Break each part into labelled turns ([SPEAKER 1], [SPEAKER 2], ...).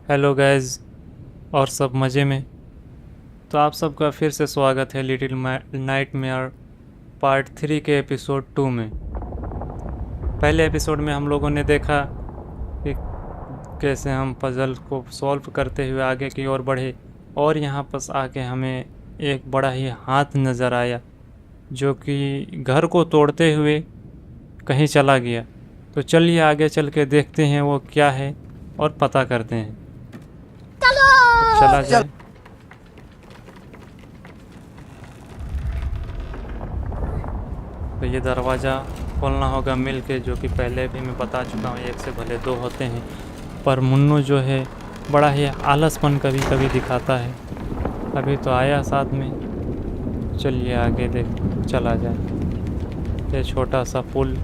[SPEAKER 1] Hello guys. और सब मज़े में। तो आप सबका फिर से स्वागत है लिटिल नाइटमेयर पार्ट 3 के एपिसोड 2 में। पहले एपिसोड में हम लोगों ने देखा कि कैसे हम पज़ल को सॉल्व करते हुए आगे की ओर बढ़े, और यहाँ पर आके हमें एक बड़ा ही हाथ नज़र आया जो कि घर को तोड़ते हुए कहीं चला गया। तो चलिए आगे चल के देखते हैं वो क्या है और पता करते हैं। तो चला जाए। तो ये दरवाज़ा खोलना होगा मिल के, जो कि पहले भी मैं बता चुका हूँ, एक से भले दो होते हैं। पर मुन्नू जो है बड़ा ही आलसपन कभी कभी दिखाता है। अभी तो आया साथ में। चलिए आगे देख चला जाए। ये छोटा सा पुल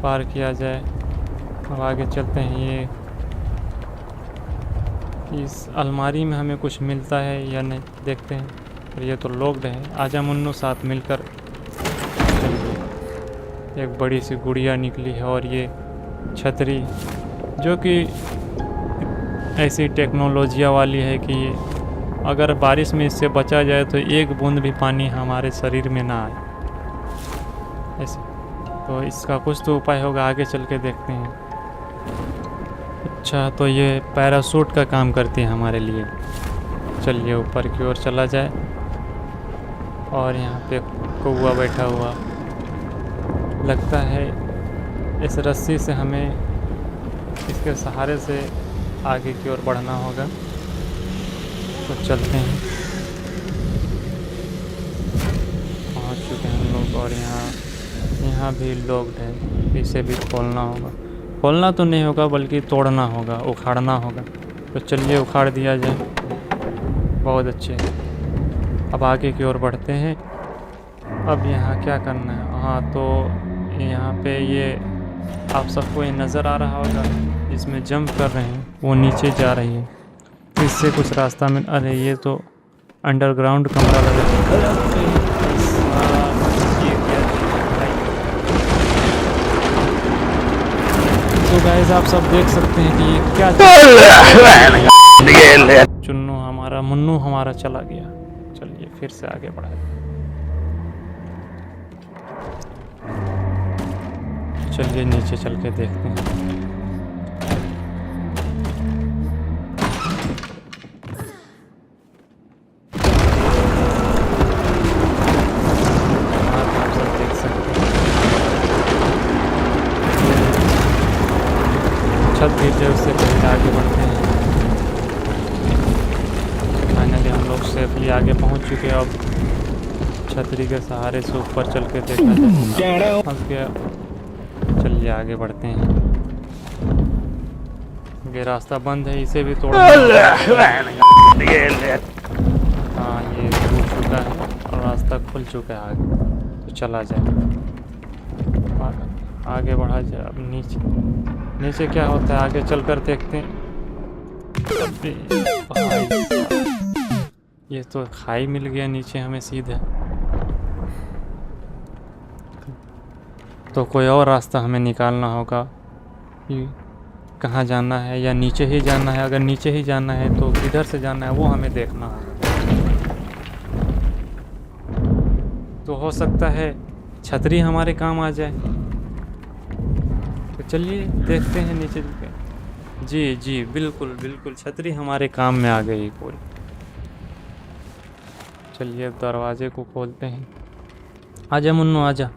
[SPEAKER 1] पार किया जाए। अब आगे चलते हैं। ये इस अलमारी में हमें कुछ मिलता है या नहीं देखते हैं। और ये तो लॉक्ड है। आजा मुन्नू, साथ मिलकर एक बड़ी सी गुड़िया निकली है, और ये छतरी जो कि ऐसी टेक्नोलॉजिया वाली है कि अगर बारिश में इससे बचा जाए तो एक बूंद भी पानी हमारे शरीर में ना आए ऐसे। तो इसका कुछ तो उपाय होगा, आगे चल के देखते हैं। अच्छा, तो ये पैराशूट का काम करती है हमारे लिए। चलिए ऊपर की ओर चला जाए। और यहाँ पे कौवा बैठा हुआ लगता है। इस रस्सी से हमें इसके सहारे से आगे की ओर बढ़ना होगा। तो चलते हैं। पहुँच चुके हैं हम लोग, और यहाँ भी लॉक्ड है। इसे भी खोलना होगा। खोलना तो नहीं होगा बल्कि तोड़ना होगा, उखाड़ना होगा। तो चलिए उखाड़ दिया जाए। बहुत अच्छे। अब आगे की ओर बढ़ते हैं। अब यहाँ क्या करना है? हाँ, तो यहाँ पे ये आप सबको ये नज़र आ रहा होगा, इसमें जंप कर रहे हैं, वो नीचे जा रही है। इससे कुछ रास्ता में, अरे ये तो अंडरग्राउंड कमरा लग रहा है। तो गाइस आप सब देख सकते हैं कि ये क्या चुन्नू हमारा मुन्नू हमारा चला गया। चलिए फिर से आगे बढ़ाए। चलिए नीचे चल के देखते हैं। आप सब देख सकते हैं छत गिर जाए उससे पहले आगे बढ़ते हैं। फाइनली हम लोग सेफली आगे पहुंच चुके हैं। अब छतरी के सहारे से ऊपर चल के देखा जाए। फंस गया। चलिए आगे बढ़ते हैं। ये रास्ता बंद है, इसे भी तोड़ना होगा। हाँ, ये टूट चुका है और रास्ता खुल चुका है आगे। तो चला जाए, आगे बढ़ा जाए। अब नीचे क्या होता है आगे चलकर देखते हैं। ये तो खाई मिल गया नीचे हमें सीधे। तो कोई और रास्ता हमें निकालना होगा कि कहाँ जाना है, या नीचे ही जाना है। अगर नीचे ही जाना है तो किधर से जाना है वो हमें देखना होगा। तो हो सकता है छतरी हमारे काम आ जाए। तो चलिए देखते हैं नीचे के। जी जी, बिल्कुल बिल्कुल, छतरी हमारे काम में आ गई पूरी। चलिए दरवाजे को खोलते हैं। आजा मुन्नू आजा,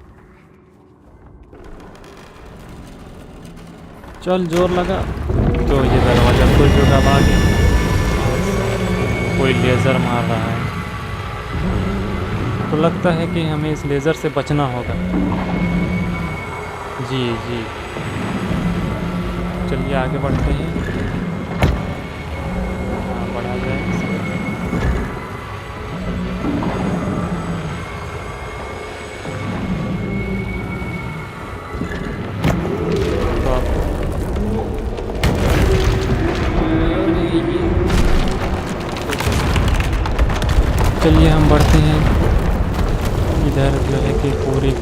[SPEAKER 1] चल जोर लगा। तो ये दरवाज़ा खुल चुका। अब आगे कोई लेज़र मार रहा है। तो लगता है कि हमें इस लेज़र से बचना होगा। जी जी, चलिए आगे बढ़ते हैं। हाँ, बढ़ा जाए। चलिए हम बढ़ते हैं। इधर जो है कि पूरी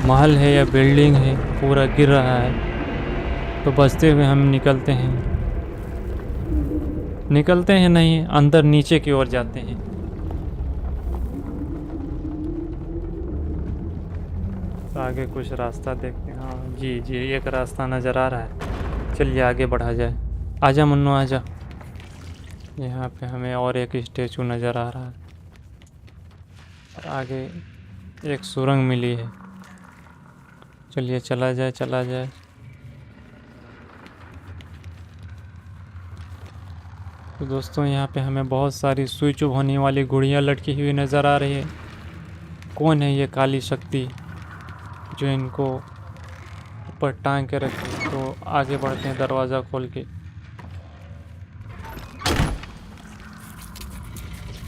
[SPEAKER 1] महल है या बिल्डिंग है, पूरा गिर रहा है। तो बचते हुए हम निकलते हैं नहीं, अंदर नीचे की ओर जाते हैं। तो आगे कुछ रास्ता देखते हैं। हाँ जी जी, एक रास्ता नज़र आ रहा है। चलिए आगे बढ़ा जाए। आजा मुन्नू आजा। यहाँ पे हमें और एक स्टेचू नज़र आ रहा है। और आगे एक सुरंग मिली है। चलिए चला जाए चला जाए। तो दोस्तों यहाँ पे हमें बहुत सारी सुई चुभाने वाली गुड़ियाँ लटकी हुई नज़र आ रही है। कौन है ये काली शक्ति जो इनको ऊपर टांग के रखे? तो आगे बढ़ते हैं दरवाज़ा खोल के।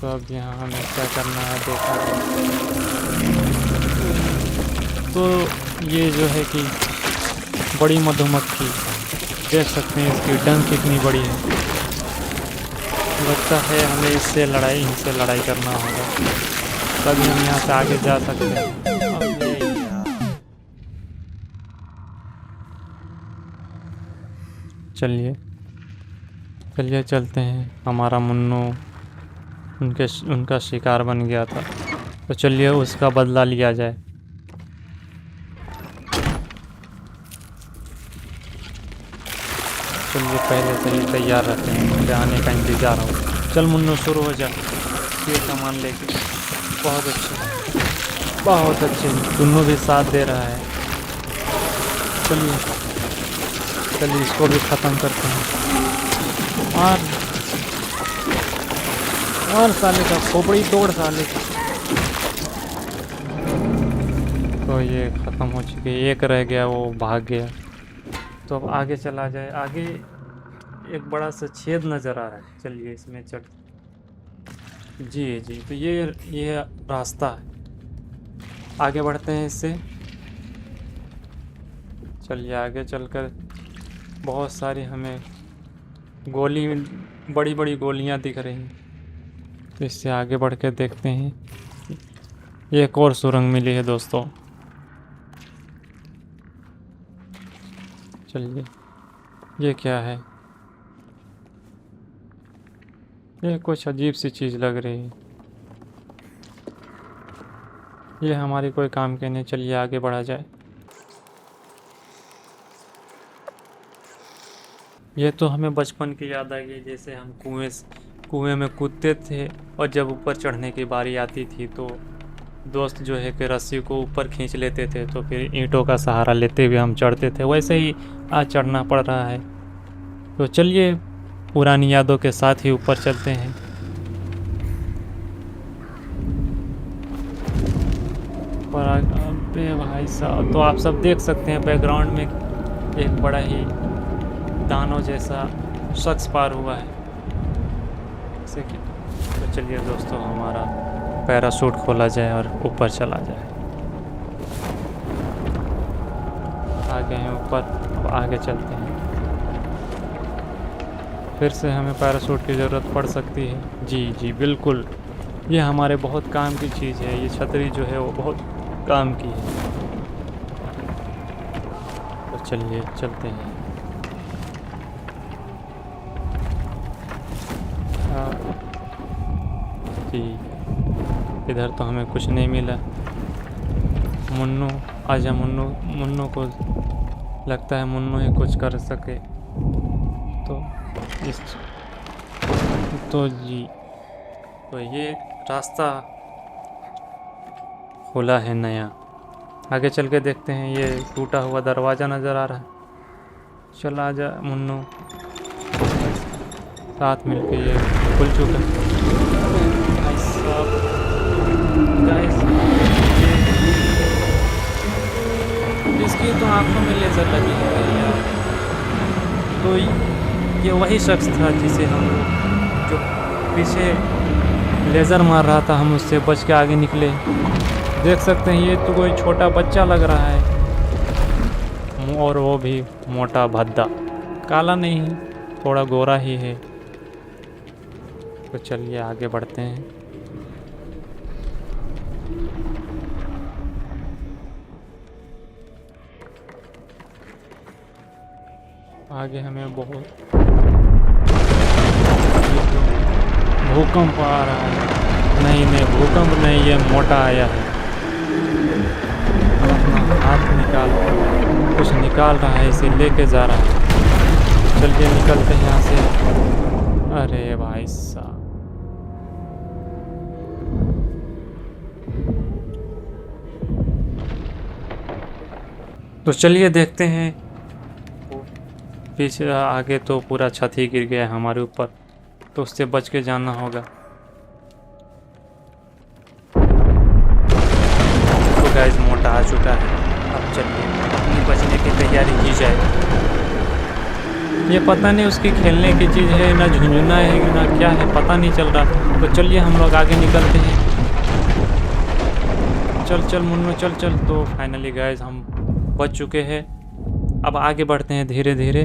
[SPEAKER 1] तो अब यहाँ हमें क्या करना है देखा तो ये जो है कि बड़ी मधुमक्खी, देख सकते हैं इसकी डंक कितनी बड़ी है। लगता है हमें इनसे लड़ाई करना होगा, तभी हम यहाँ से आगे जा सकते हैं। चलिए चलिए चलते हैं। हमारा मुन्नू उनका शिकार बन गया था, तो चलिए उसका बदला लिया जाए। चलिए पहले से ही तैयार रहते हैं, उनके आने का इंतज़ार हो। चल मुन्नू शुरू हो जा, ये सामान लेके। बहुत अच्छे दोनों भी साथ दे रहा है। चलिए इसको भी ख़त्म करते हैं। और साले का खोपड़ी तोड़ साले का। तो ये ख़त्म हो चुकी है, एक रह गया, वो भाग गया। तो अब आगे चला जाए। आगे एक बड़ा सा छेद नज़र आ रहा है, चलिए इसमें चल। जी तो ये रास्ता है, आगे बढ़ते हैं इससे। चलिए आगे चलकर बहुत सारी हमें बड़ी बड़ी गोलियां दिख रही हैं, तो इससे आगे बढ़ के देखते हैं। एक और सुरंग मिली है दोस्तों। चलिए, ये क्या है? ये कुछ अजीब सी चीज़ लग रही है, ये हमारी कोई काम के नहीं। चलिए आगे बढ़ा जाए। ये तो हमें बचपन की याद आ गई, जैसे हम कुएं में कूदते थे, और जब ऊपर चढ़ने की बारी आती थी तो दोस्त जो है कि रस्सी को ऊपर खींच लेते थे, तो फिर ईंटों का सहारा लेते हुए हम चढ़ते थे। वैसे ही आज चढ़ना पड़ रहा है। तो चलिए पुरानी यादों के साथ ही ऊपर चलते हैं। पर अबे भाई साहब, तो आप सब देख सकते हैं बैकग्राउंड में एक बड़ा ही दानव जैसा शख्स पार हुआ है। जैसे कि तो चलिए दोस्तों, हमारा पैराशूट खोला जाए और ऊपर चला जाए। आगे हैं ऊपर, अब आगे चलते हैं। फिर से हमें पैराशूट की ज़रूरत पड़ सकती है। जी बिल्कुल, ये हमारे बहुत काम की चीज़ है। ये छतरी जो है वो बहुत काम की है। तो चलिए चलते हैं। जी, इधर तो हमें कुछ नहीं मिला। मुन्नू आजा। मुन्नू को लगता है मुन्नू ही कुछ कर सके। तो ये रास्ता खुला है नया। आगे चल के देखते हैं। ये टूटा हुआ दरवाज़ा नज़र आ रहा है। चल आजा मुन्नू, साथ मिलके ये खुल चुका है। भाई साहब, गाइस, इसकी तो आंखों में लेज़र लगी है यार। तो ये वही शख्स था जिसे हम जो पीछे लेज़र मार रहा था, हम उससे बच के आगे निकले। देख सकते हैं ये तो कोई छोटा बच्चा लग रहा है, और वो भी मोटा भद्दा, काला नहीं, थोड़ा गोरा ही है। तो चलिए आगे बढ़ते हैं। आगे हमें बहुत भूकंप आ रहा है। नहीं नहीं, भूकंप नहीं, ये मोटा आया है। अपना हाथ निकाल, कुछ निकाल रहा है, इसे लेके जा रहा है। चलिए निकलते हैं यहाँ से। अरे भाई साहब, तो चलिए देखते हैं। पीछे आगे तो पूरा छत ही गिर गया है हमारे ऊपर, तो उससे बच के जाना होगा। तो गाइस मोटा आ चुका है, अब चलिए अपनी बचने की तैयारी की जाए। ये पता नहीं उसकी खेलने की चीज़ है ना, झुंझुना है ना क्या है, पता नहीं चल रहा। तो चलिए हम लोग आगे निकलते हैं। चल चल मुन्नू चल चल। तो फाइनली गाइस हम बच चुके हैं। अब आगे बढ़ते हैं धीरे धीरे।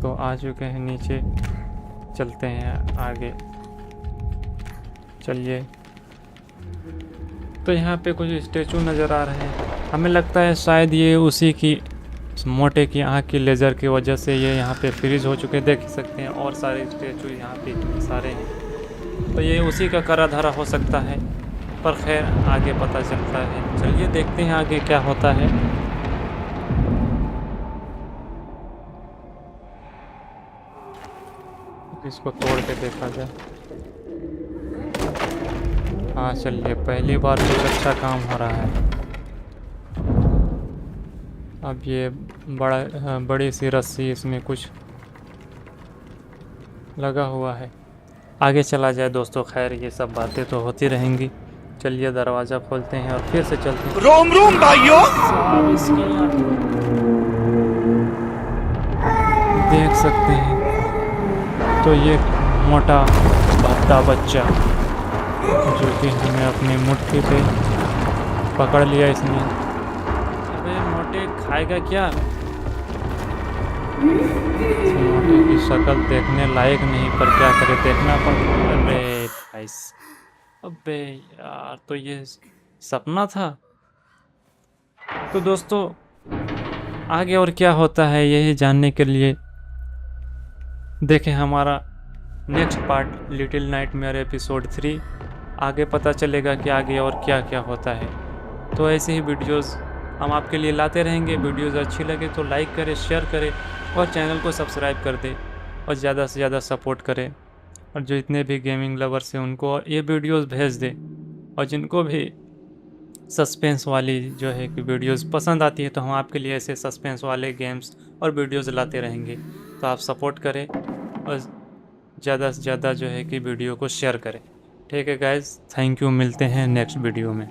[SPEAKER 1] तो आ चुके हैं नीचे, चलते हैं आगे। चलिए, तो यहाँ पे कुछ स्टेचू नज़र आ रहे हैं। हमें लगता है शायद ये उसी की मोटे की आँख की लेज़र की वजह से ये यहाँ पे फ्रीज हो चुके, देख सकते हैं। और सारे स्टेचू यहाँ पे सारे हैं, तो ये उसी का करा धरा हो सकता है, पर खैर आगे पता चलता है। चलिए देखते हैं आगे क्या होता है। इसको तोड़ के देखा जाए। हाँ चलिए, पहली बार कुछ अच्छा काम हो रहा है। अब ये बड़ी सी रस्सी, इसमें कुछ लगा हुआ है। आगे चला जाए दोस्तों। खैर ये सब बातें तो होती रहेंगी। चलिए दरवाज़ा खोलते हैं और फिर से चलते हैं।
[SPEAKER 2] रोम रोम भाइयों,
[SPEAKER 1] देख सकते हैं, तो ये मोटा भद्दा बच्चा जो कि हमें अपनी मुट्ठी पे पकड़ लिया इसने। अबे मोटे, खाएगा क्या? इस मोटे की शक्ल देखने लायक नहीं, पर क्या करे, देखना पड़ता। अबे भाई, अबे यार, तो ये सपना था। तो दोस्तों आगे और क्या होता है यही जानने के लिए देखें हमारा next part little nightmare episode 3। आगे पता चलेगा कि आगे और क्या क्या होता है। तो ऐसे ही वीडियोस हम आपके लिए लाते रहेंगे। वीडियोस अच्छी लगे तो लाइक करें, शेयर करें और चैनल को सब्सक्राइब कर दें और ज़्यादा से ज़्यादा सपोर्ट करें। और जो इतने भी गेमिंग लवर्स हैं उनको ये वीडियोस भेज दें। और जिनको भी सस्पेंस वाली जो है कि वीडियोस पसंद आती है, तो हम आपके लिए ऐसे सस्पेंस वाले गेम्स और वीडियोस लाते रहेंगे। तो आप सपोर्ट करें और ज़्यादा से ज़्यादा जो है कि वीडियो को शेयर करें। ठीक है गाइस, थैंक यू। मिलते हैं नेक्स्ट वीडियो में।